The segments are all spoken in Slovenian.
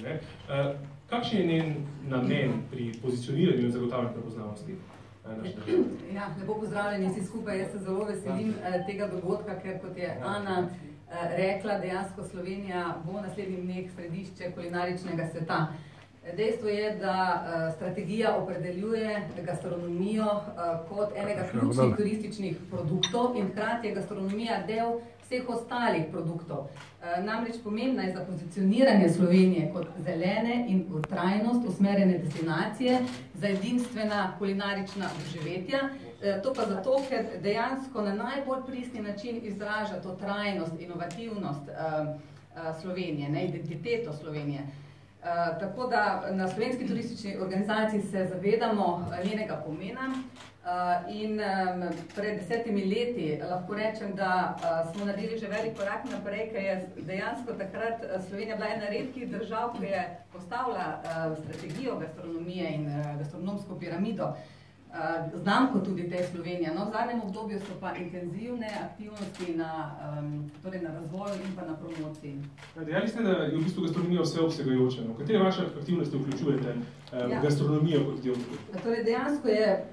ne. Kakšen je njen namen pri pozicioniranju in zagotavljanju prepoznavnosti naše države? Ja, lepo pozdravljeni vsi skupaj. Jaz se zelo veselim tega dogodka, ker kot je Ana rekla, dejansko Slovenija bo v naslednjih dneh središče kulinaričnega sveta. Dejstvo je, da strategija opredeljuje gastronomijo kot enega ključnih turističnih produktov in hkrati je gastronomija del vseh ostalih produktov. Namreč pomembna je za pozicioniranje Slovenije kot zelene in v trajnost usmerjene destinacije za edinstvena kulinarična doživetja. To pa zato, ker dejansko na najbolj pristni način izraža to trajnost, inovativnost Slovenije, identiteto Slovenije. Tako da na Slovenski turistični organizaciji se zavedamo njenega pomena in pred 10 leti lahko rečem, da smo naredili že velik korak naprej, ker je dejansko takrat Slovenija bila ena redkih držav, ki je postavila strategijo gastronomije in gastronomsko piramido, znamko tudi te Slovenije. No, v zadnjem obdobju so pa intenzivne aktivnosti na razvoju in pa na promociji. Dejali ste, da je v bistvu gastronomija vseobsegajoča. Katere vaše aktivnosti vključujete v gastronomijo kot del? Torej, dejansko je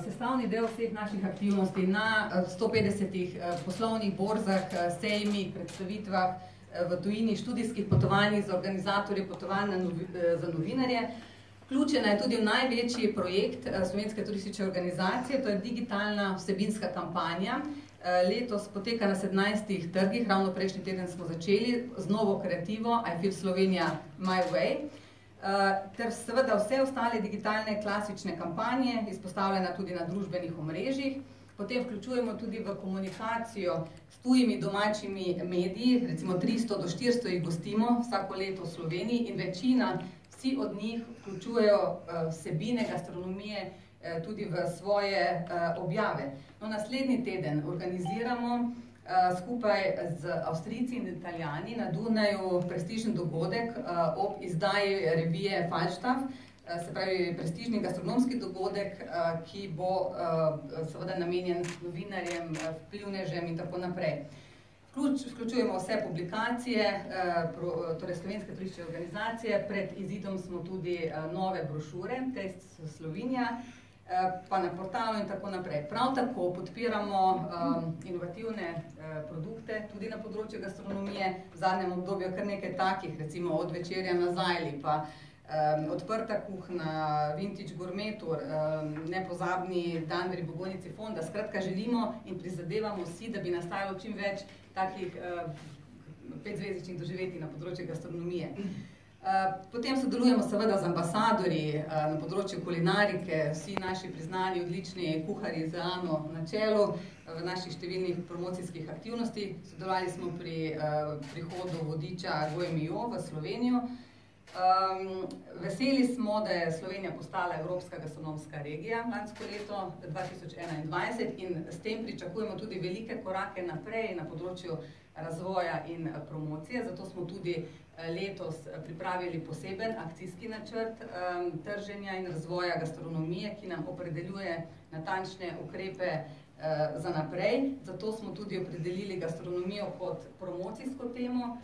sestavni del vseh naših aktivnosti na 150 poslovnih borzah, sejmih, predstavitvah v tujini, študijskih potovanjih za organizatorje potovanj za novinarje. Vključena je tudi v največji projekt Slovenske turistične organizacije, to je digitalna vsebinska kampanja. Letos poteka na 17 trgih, ravno prejšnji teden smo začeli z novo kreativo I Feel Slovenia My Way, ter seveda vse ostale digitalne klasične kampanje, izpostavljena tudi na družbenih omrežjih. Potem vključujemo tudi v komunikacijo s tujimi domačimi mediji, recimo 300 do 400 jih gostimo vsako leto v Sloveniji in večina, vsi od njih vključujejo vsebine gastronomije tudi v svoje objave. No, naslednji teden organiziramo skupaj z Avstrijci in Italijani na Dunaju prestižen dogodek ob izdaji revije Falstaff, se pravi prestižni gastronomski dogodek, ki bo seveda namenjen novinarjem, vplivnežem in tako naprej. Vključujemo vse publikacije, torej Slovenske turistične organizacije, pred izidom smo tudi nove brošure, Test Slovenija, pa na portalu in tako naprej. Prav tako podpiramo inovativne produkte, tudi na področju gastronomije, v zadnjem obdobju kar nekaj takih, recimo od večerja na Zajli, pa odprta kuhna, vintage gourmetur, nepozabni dan v ribogojnici Fonda. Skratka, želimo in prizadevamo vsi, da bi nastajalo čim več takih 5-zvezdičnih doživetij na področju gastronomije. Potem sodelujemo seveda z ambasadorji na področju kulinarike, vsi naši priznani, odlični kuharji z Ano na čelu v naših številnih promocijskih aktivnostih. Sodelovali smo pri prihodu vodiča Gojmijo v Slovenijo. Veseli smo, da je Slovenija postala Evropska gastronomska regija lansko leto 2021 in s tem pričakujemo tudi velike korake naprej na področju razvoja in promocije. Zato smo tudi letos pripravili poseben akcijski načrt trženja in razvoja gastronomije, ki nam opredeljuje natančne ukrepe za naprej. Zato smo tudi opredelili gastronomijo kot promocijsko temo.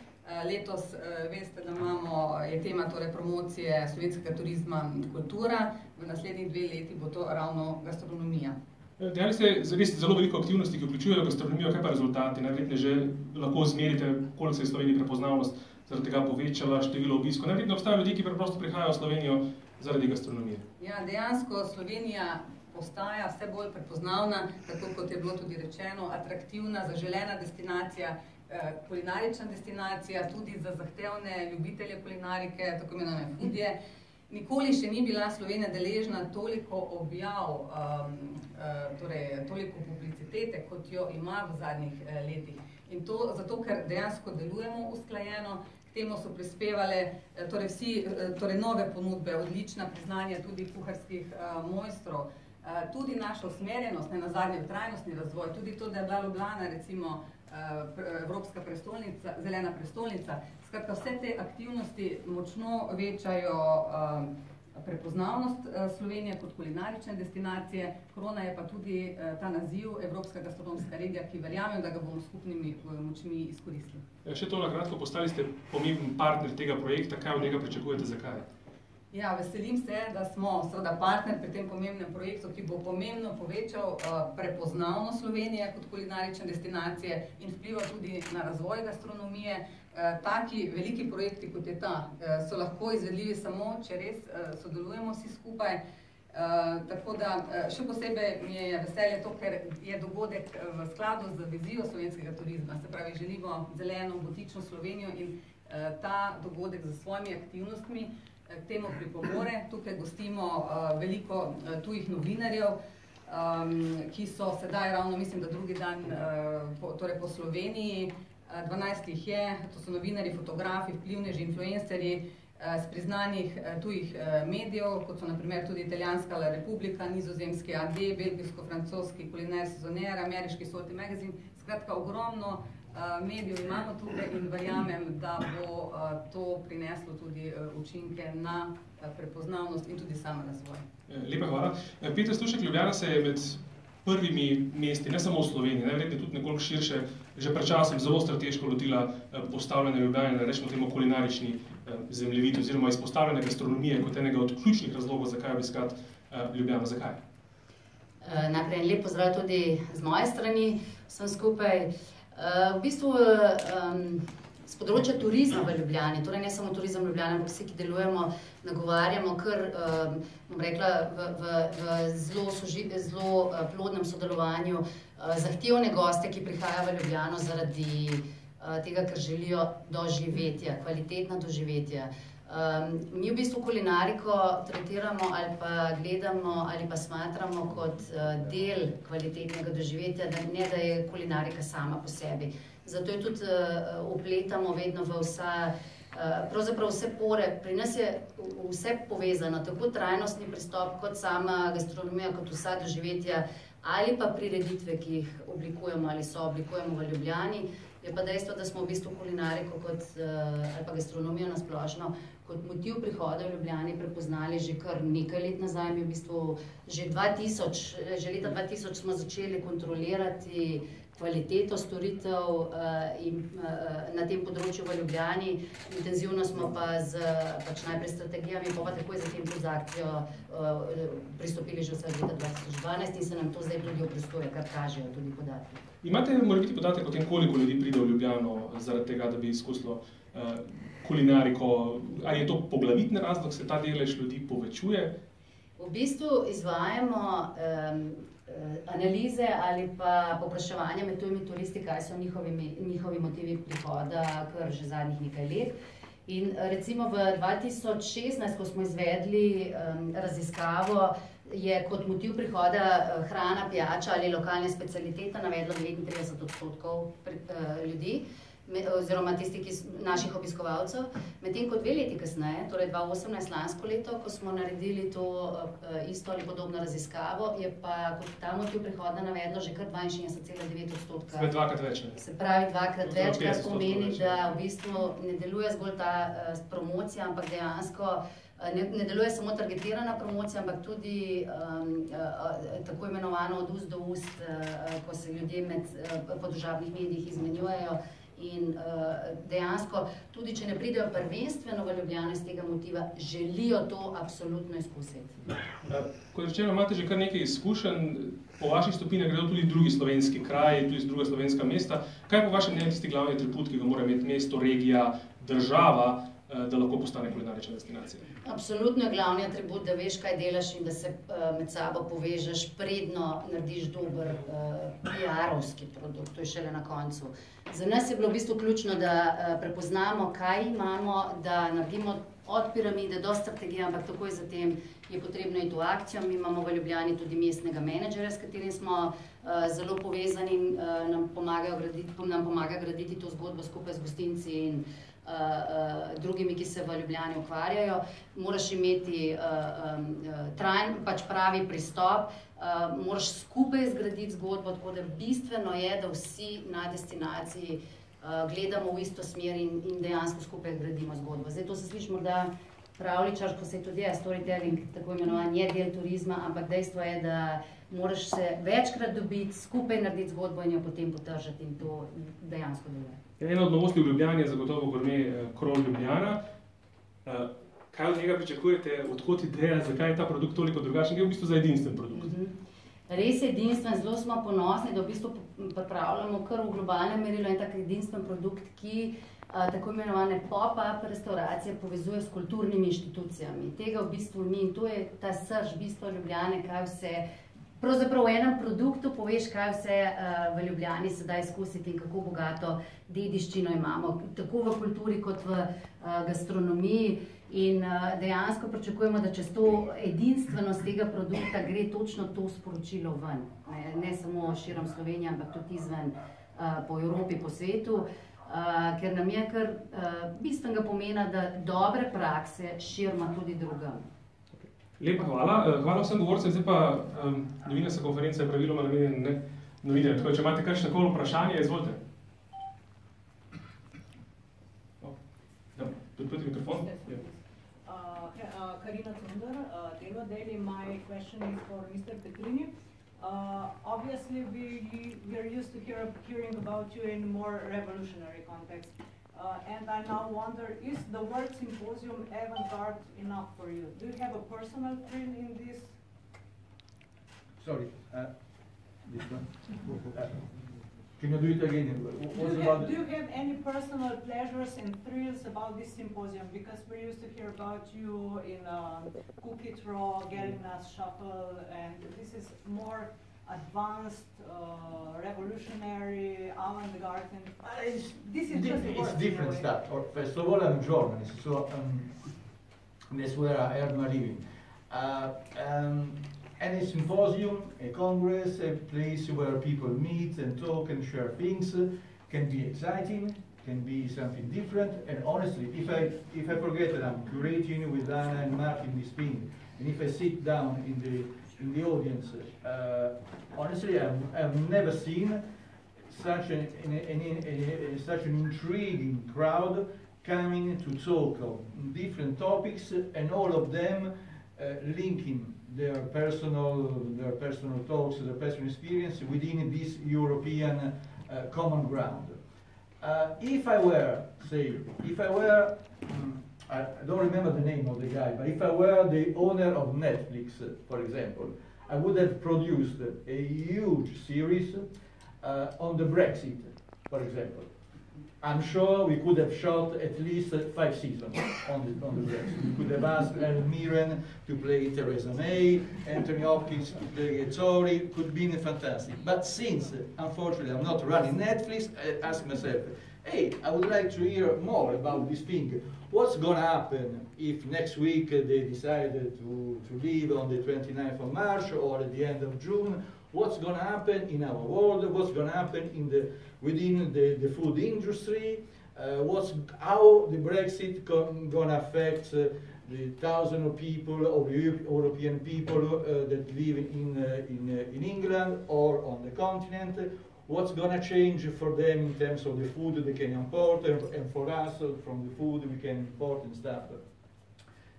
Letos veste, da je tema promocije slovenskega turizma kultura, v naslednjih 2 leti bo to ravno gastronomija. Dejali ste zelo veliko aktivnosti, ki vključujejo gastronomijo, kaj pa rezultati? Najverjetneje že lahko zmerite, koliko se je Sloveniji prepoznavnost zaradi tega povečala, število obiskov. Najverjetneje obstajajo ljudje, ki preprosto prihajajo v Slovenijo zaradi gastronomije. Ja, dejansko Slovenija postaja vse bolj prepoznavna, tako kot je bilo tudi rečeno, atraktivna, zaželena destinacija, kulinarična destinacija, tudi za zahtevne ljubitelje kulinarike, tako imenovane foodije. Nikoli še ni bila Slovenija deležna toliko objav, toliko publicitete, kot jo ima v zadnjih letih. In to zato, ker dejansko delujemo usklajeno, k temu so prispevale nove ponudbe, odlična priznanja tudi kuharskih mojstrov, tudi naša usmerjenost, nenazadnje v trajnostni razvoj, tudi to, da je bila Ljubljana recimo Evropska prestolnica, zelena prestolnica. Skratka, vse te aktivnosti močno večajo prepoznavnost Slovenije kot kulinarične destinacije. Krona je pa tudi ta naziv Evropska gastronomska regija, ki verjamem, da ga bomo skupnimi močmi izkoristili. Še to na kratko, postali ste pomemben partner tega projekta, kaj od njega pričakujete, zakaj? Ja, veselim se, da smo seveda partner pri tem pomembnem projektu, ki bo pomembno povečal prepoznavnost Slovenije kot kulinarične destinacije in vplival tudi na razvoj gastronomije. Taki veliki projekti, kot je ta, so lahko izvedljivi samo, če res sodelujemo vsi skupaj. Tako da še posebej mi je veselje to, ker je dogodek v skladu z vizijo slovenskega turizma. Se pravi, želimo zeleno, butično Slovenijo in ta dogodek z svojimi aktivnostmi k temu pripomore. Tukaj gostimo veliko tujih novinarjev, ki so sedaj ravno, mislim, da drugi dan torej po Sloveniji. 12 jih je, to so novinarji, fotografi, vplivneži, influencerji z priznanih tujih medijev, kot so na primer tudi italijanska La Repubblica, nizozemski AD, belgijsko-francoski Culinaire Saisonnier, ameriški Salty Magazine. Skratka, ogromno medijev imamo tukaj in verjamem, da bo to prineslo tudi učinke na prepoznavnost in tudi sam razvoj. Lepa hvala. Peter Stušek, Ljubljana se je med prvimi mesti, ne samo v Sloveniji, najverjetneje tudi nekoliko širše, že pred časom zelo strateško lotila postavljanja Ljubljane, da rečemo temu kulinarični zemljevid oziroma izpostavljanja gastronomije kot enega od ključnih razlogov, zakaj obiskati Ljubljano. Zakaj? Najprej lep pozdrav tudi z moje strani, vsem skupaj. V bistvu z področja turizma v Ljubljani, torej ne samo turizem Ljubljane, ampak vsi, ki delujemo, nagovarjamo kar, bom rekla, v zelo plodnem sodelovanju zahtevne goste, ki prihajajo v Ljubljano zaradi tega, ker želijo doživetja, kvalitetna doživetja. Mi v bistvu kulinariko tretiramo ali pa gledamo ali pa smatramo kot del kvalitetnega doživetja, ne da je kulinarika sama po sebi. Zato jo tudi vpletamo vedno v pravzaprav vse pore. Pri nas je vse povezano, tako trajnostni pristop kot sama gastronomija, kot vsa doživetja ali pa prireditve, ki jih oblikujemo ali oblikujemo v Ljubljani. Je pa dejstvo, da smo v bistvu kulinariko ali pa gastronomijo nasplošno kot motiv prihoda v Ljubljani prepoznali že kar nekaj let nazaj. Mi v bistvu že leta 2000 smo začeli kontrolirati kvaliteto storitev na tem področju v Ljubljani. Intenzivno smo pa najprej s strategijami, pa takoj zatem tudi z akcijo pristopili že vse leta 2012 in se nam to zdaj tudi obrestuje, kar kažejo tudi podatki. Imate morebiti podatek o tem, koliko ljudi pride v Ljubljano zaradi tega, da bi izkusilo kulinariko? Ali je to poglavitni razlog, se ta delež ljudi povečuje? V bistvu izvajamo analize ali pa povpraševanja med tujimi turisti, kaj so njihovi motivi prihoda kar že zadnjih nekaj let. In recimo v 2016, ko smo izvedli raziskavo, je kot motiv prihoda hrana, pijača ali lokalna specialiteta navedlo 39% ljudi, oziroma tistih naših obiskovalcev. Medtem ko 2 leti kasneje, torej 2018 lansko leto, ko smo naredili to isto ali podobno raziskavo, je pa kot ta motiv prihoda navedlo že kar 62,9%. Se dvakrat več. Se pravi dvakrat več, kar pomeni, da v bistvu ne deluje zgolj ta promocija, ampak dejansko ne deluje samo targetirana promocija, ampak tudi tako imenovano od ust do ust, ko se ljudje po družabnih medijih izmenjujejo. In dejansko, tudi če ne pridejo prvenstveno v Ljubljano iz tega motiva, želijo to absolutno izkusiti. Kot rečeno, imate že kar nekaj izkušenj, po vaših stopinjah gredo tudi drugi slovenski kraji, tudi druga slovenska mesta. Kaj po vašem mnenju tisti glavni atribut, ki ga mora imeti mesto, regija, država, da lahko postane kulinarična destinacija? Absolutno je glavni atribut, da veš, kaj delaš in da se med sabo povežeš, predno narediš dober PR-ovski produkt, to je šele na koncu. Za nas je bilo v bistvu ključno, da prepoznamo, kaj imamo, da naredimo od piramide do strategije, ampak takoj zatem je potrebno iti v akcijo. Mi imamo v Ljubljani tudi mestnega menedžerja, s katerim smo zelo povezani in nam pomaga graditi to zgodbo skupaj z gostinci in drugimi, ki se v Ljubljani ukvarjajo. Moraš imeti pravi pristop, moraš skupaj zgraditi zgodbo, tako da bistveno je, da vsi na destinaciji gledamo v isto smer in dejansko skupaj gradimo zgodbo. Zdaj to se sliši morda pravljičarsko, se tudi je storytelling, tako imenovan, je del turizma, ampak dejstvo je, da moraš se večkrat dobiti, skupaj narediti zgodbo in jo potem potržati in to dejansko deluje. Ena od novosti v Ljubljani je zagotovo gourmet Krog Ljubljana. Kaj od njega pričakujete, odkot ideja, zakaj je ta produkt toliko drugačen, je v bistvu za edinstven produkt? Res je edinstven, zelo smo ponosni, da v bistvu pripravljamo kar v globalnem merilu en tak edinstven produkt, ki tako imenovane pop-up restauracije povezuje s kulturnimi inštitucijami. Tega v bistvu ni in to je ta srž bistva Ljubljane, kaj vse, pravzaprav v enem produktu poveš, kaj vse v Ljubljani se da izkusiti in kako bogato dediščino imamo, tako v kulturi kot v gastronomiji. In dejansko pričakujemo, da čez to edinstvenost tega produkta gre točno to sporočilo ven. Ne samo širom Slovenije, ampak tudi izven po Evropi, po svetu, ker nam je kar bistvenega pomena, da dobre prakse širimo tudi drugam. Lepa hvala. Hvala vsem govorcem, zdaj pa novinarska konferenca je praviloma namenjena novinarjem. Tako, če imate kakšno koli vprašanje, izvolite. Podprite mikrofon. Karina Thunder, Delo Daily. My question is for Mr. Petrini. Obviously, we are used to hearing about you in more revolutionary context. And I now wonder, is the word symposium avant-garde enough for you? Do you have a personal thrill in this? Sorry, this one. Can you do it again? Do you have any personal pleasures and thrills about this symposium? Because we used to hear about you in Cookie Throw, Gelinas Shuffle, and this is more advanced, revolutionary, avant-garde. This is just it's different stuff. First of all, I'm a journalist, so that's where I earn my living. And a symposium, a congress, a place where people meet and talk and share things can be exciting, can be something different. And honestly, if I forget that I'm curating with Anna and Martin this thing, and if I sit down in the audience, honestly, I've never seen such an intriguing crowd coming to talk of different topics, and all of them linking their personal talks, their personal experience within this European common ground. If I were, I don't remember the name of the guy, but if I were the owner of Netflix, for example, I would have produced a huge series on the Brexit, for example. I'm sure we could have shot at least 5 seasons on the Brexit. We could have asked Helen Mirren to play Theresa May, Anthony Hopkins to play a Tory. It could have been fantastic. But since, unfortunately, I'm not running Netflix, I ask myself, hey, I would like to hear more about this thing. What's going to happen if next week they decide to leave on the 29th of March or at the end of June? What's going to happen in our world? What's going to happen within the food industry? How the Brexit going to affect the thousands of people, of European people that live in England or on the continent? What's going to change for them in terms of the food they can import, and for us from the food we can import and stuff?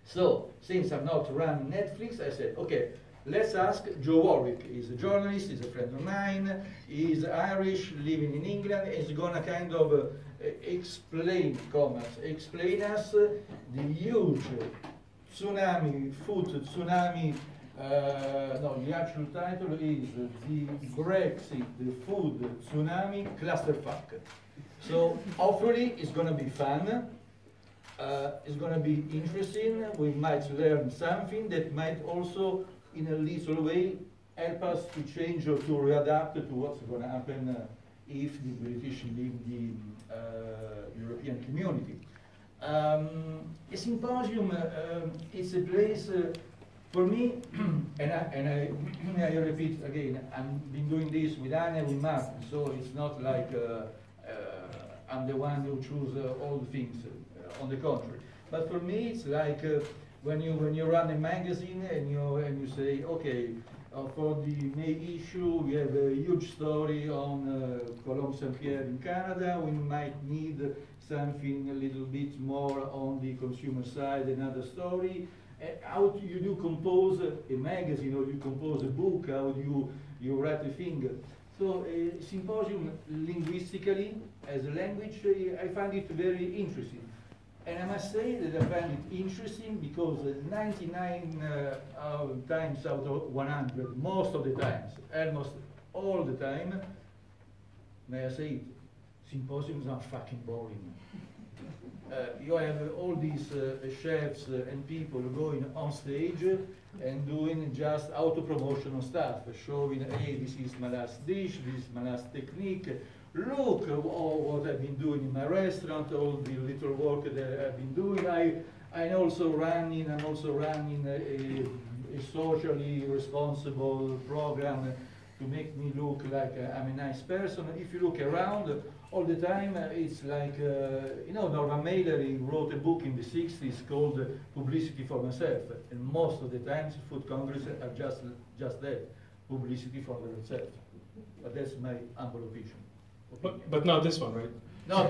So, since I'm not running Netflix, I said, okay, let's ask Joe Warwick. He's a journalist, he's a friend of mine, he's Irish, living in England. He's going to kind of explain us the huge food tsunami. No, the actual title is The Brexit, the Food Tsunami Clusterfuck. So hopefully it's going to be fun. It's going to be interesting. We might learn something that might also, in a little way, help us to change or to readapt to what's going to happen if the British leave the European community. A symposium is a place for me, and I repeat again, I've been doing this with Anna, with Martin, so it's not like I'm the one who chooses all the things. On the contrary, but for me, it's like when you run a magazine and you say, okay, For the May issue, we have a huge story on Colombe Saint-Pierre in Canada. We might need something a little bit more on the consumer side, another story. How do you compose a magazine, or you compose a book? How do you write a thing? So a symposium linguistically, as a language, I find it very interesting. And I must say that I find it interesting because 99 times out of 100, most of the times, almost all the time, may I say it, symposiums are fucking boring. You have all these chefs and people going on stage and doing just auto-promotional stuff, showing, hey, this is my last dish, this is my last technique, look what I've been doing in my restaurant, all the little work that I've been doing. I'm also running a socially responsible program to make me look like I'm a nice person. If you look around, all the time it's like, you know, Norman Mailer, he wrote a book in the 60s called Publicity for Myself, and most of the times food congresses are just that, publicity for themselves. But that's my humble opinion. But not this one, right? No.